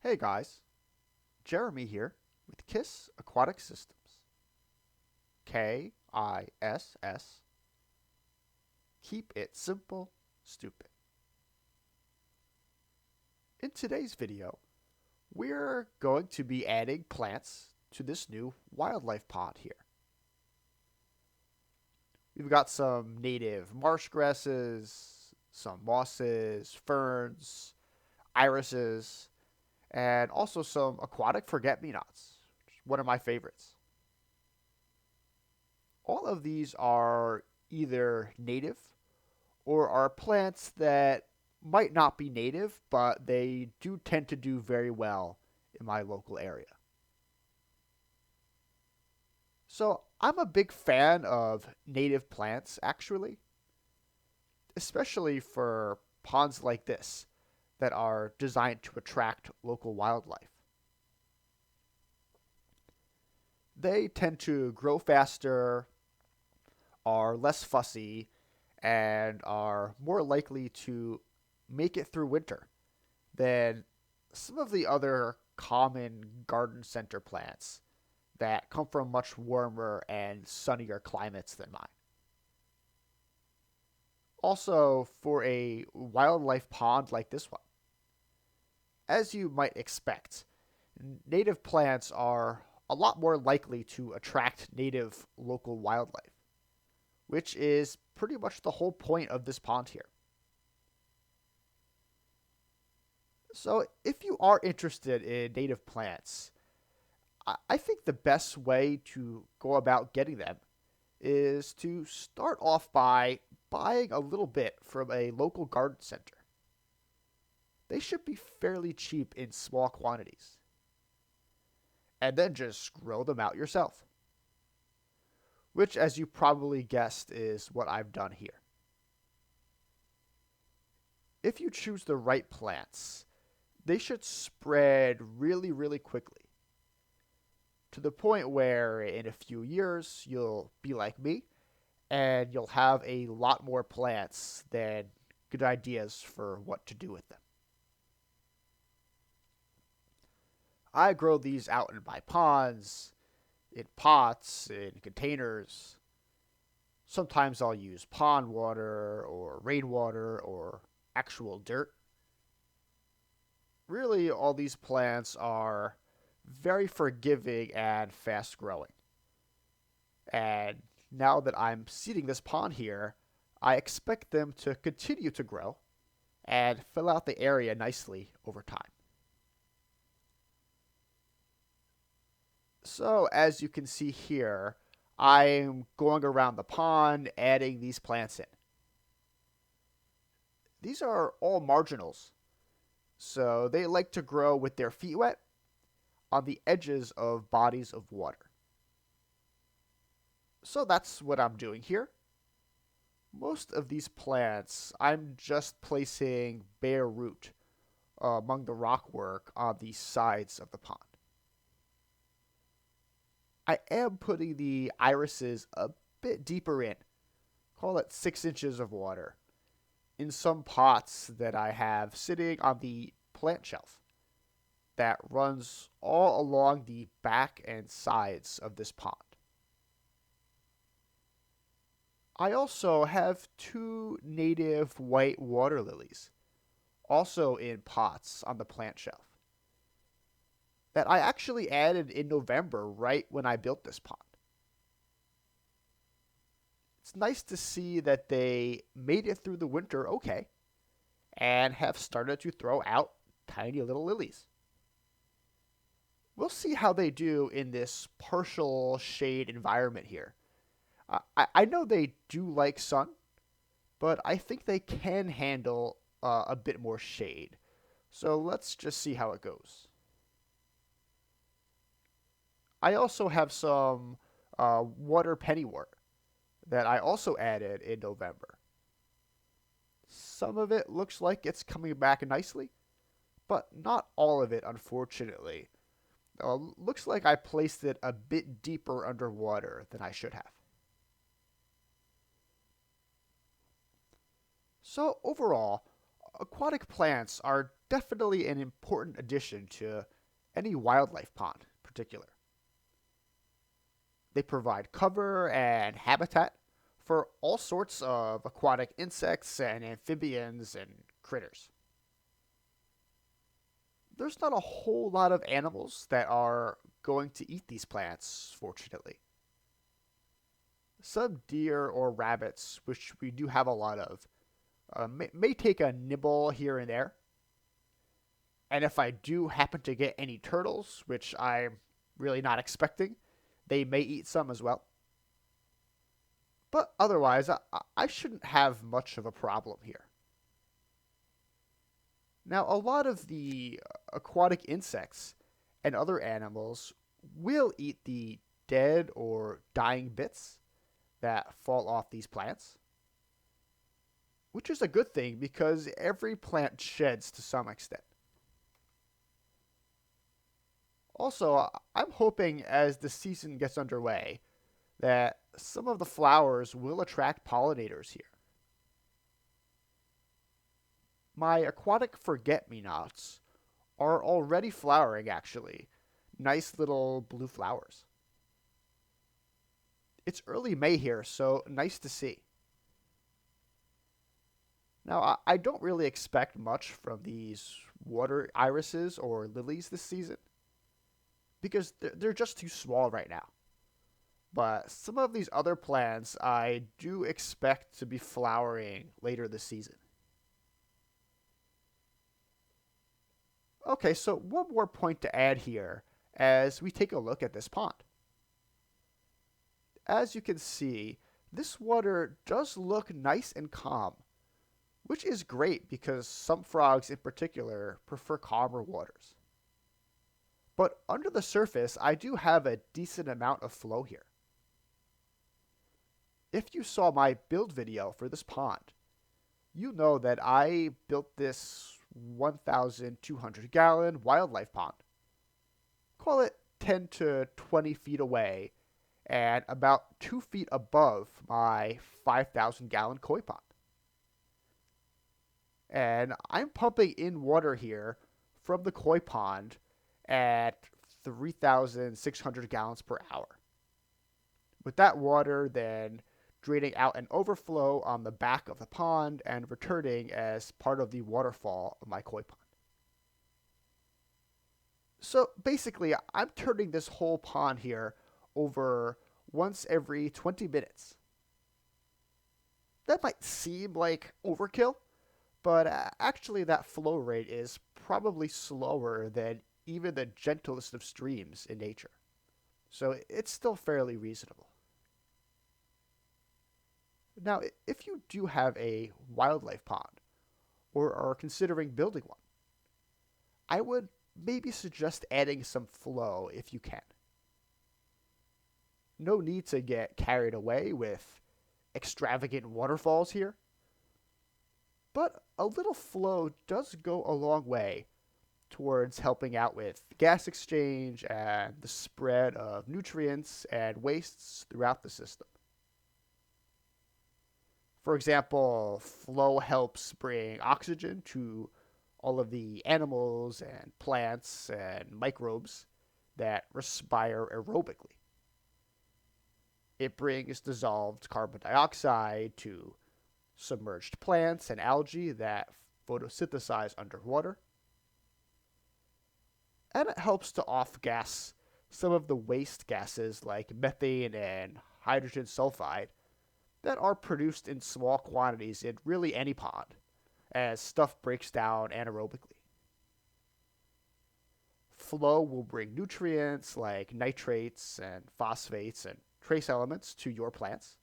Hey guys, Jeremy here with KISS Aquatic Systems. KISS. Keep it simple, stupid. In today's video, we're going to be adding plants to this new wildlife pond here. We've got some native marsh grasses, some mosses, ferns, irises, and also some aquatic forget-me-nots, one of my favorites. All of these are either native or are plants that might not be native, but they do tend to do very well in my local area. So I'm a big fan of native plants, actually, especially for ponds like this that are designed to attract local wildlife. They tend to grow faster, are less fussy, and are more likely to make it through winter than some of the other common garden center plants that come from much warmer and sunnier climates than mine. Also, for a wildlife pond like this one, as you might expect, native plants are a lot more likely to attract native local wildlife, which is pretty much the whole point of this pond here. So, if you are interested in native plants, I think the best way to go about getting them is to start off by buying a little bit from a local garden center. They should be fairly cheap in small quantities. And then just grow them out yourself. Which, as you probably guessed, is what I've done here. If you choose the right plants, they should spread really quickly. To the point where in a few years you'll be like me and you'll have a lot more plants than good ideas for what to do with them. I grow these out in my ponds, in pots, in containers. Sometimes I'll use pond water or rainwater or actual dirt. Really, all these plants are very forgiving and fast growing. And now that I'm seeding this pond here, I expect them to continue to grow and fill out the area nicely over time. So as you can see here, I'm going around the pond adding these plants in. These are all marginals, so they like to grow with their feet wet on the edges of bodies of water. So that's what I'm doing here. Most of these plants, I'm just placing bare root among the rockwork on the sides of the pond. I am putting the irises a bit deeper in, call it 6 inches of water, in some pots that I have sitting on the plant shelf that runs all along the back and sides of this pond. I also have 2 native white water lilies, also in pots on the plant shelf, that I actually added in November right when I built this pond. It's nice to see that they made it through the winter okay and have started to throw out tiny little lilies. We'll see how they do in this partial shade environment here. I know they do like sun, but I think they can handle a bit more shade. So let's just see how it goes. I also have some water pennywort that I also added in November. Some of it looks like it's coming back nicely, but not all of it, unfortunately. Looks like I placed it a bit deeper underwater than I should have. So overall, aquatic plants are definitely an important addition to any wildlife pond in particular. They provide cover and habitat for all sorts of aquatic insects and amphibians and critters. There's not a whole lot of animals that are going to eat these plants, fortunately. Some deer or rabbits, which we do have a lot of, may take a nibble here and there. And if I do happen to get any turtles, which I'm really not expecting, they may eat some as well. But otherwise, I shouldn't have much of a problem here. Now, a lot of the aquatic insects and other animals will eat the dead or dying bits that fall off these plants, which is a good thing because every plant sheds to some extent. Also, I'm hoping as the season gets underway that some of the flowers will attract pollinators here. My aquatic forget-me-nots are already flowering, actually. Nice little blue flowers. It's early May here, so nice to see. Now, I don't really expect much from these water irises or lilies this season because they're just too small right now. But some of these other plants I do expect to be flowering later this season. Okay, so one more point to add here as we take a look at this pond. As you can see, this water does look nice and calm, which is great because some frogs in particular prefer calmer waters. But under the surface, I do have a decent amount of flow here. If you saw my build video for this pond, you know that I built this 1,200 gallon wildlife pond. Call it 10 to 20 feet away and about 2 feet above my 5,000 gallon koi pond. And I'm pumping in water here from the koi pond at 3,600 gallons per hour. With that water then draining out an overflow on the back of the pond and returning as part of the waterfall of my koi pond. So basically, I'm turning this whole pond here over once every 20 minutes. That might seem like overkill, but actually that flow rate is probably slower than even the gentlest of streams in nature. So it's still fairly reasonable. Now, if you do have a wildlife pond, or are considering building one, I would maybe suggest adding some flow if you can. No need to get carried away with extravagant waterfalls here, but a little flow does go a long way towards helping out with gas exchange and the spread of nutrients and wastes throughout the system. For example, flow helps bring oxygen to all of the animals and plants and microbes that respire aerobically. It brings dissolved carbon dioxide to submerged plants and algae that photosynthesize underwater. And it helps to off-gas some of the waste gases like methane and hydrogen sulfide that are produced in small quantities in really any pond, as stuff breaks down anaerobically. Flow will bring nutrients like nitrates and phosphates and trace elements to your plants.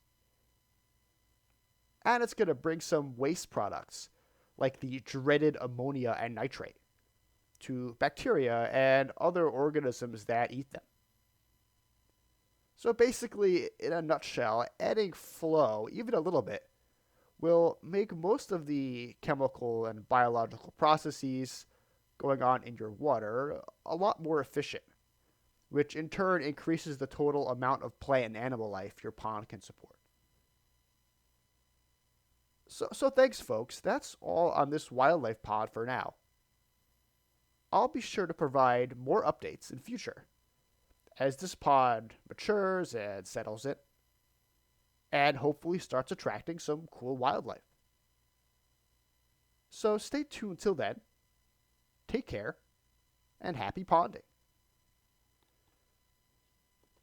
And it's going to bring some waste products like the dreaded ammonia and nitrate to bacteria and other organisms that eat them. So basically, in a nutshell, adding flow, even a little bit, will make most of the chemical and biological processes going on in your water a lot more efficient, which in turn increases the total amount of plant and animal life your pond can support. So thanks, folks. That's all on this wildlife pod for now. I'll be sure to provide more updates in future as this pond matures and settles in, and hopefully starts attracting some cool wildlife. So stay tuned till then, take care, and happy ponding.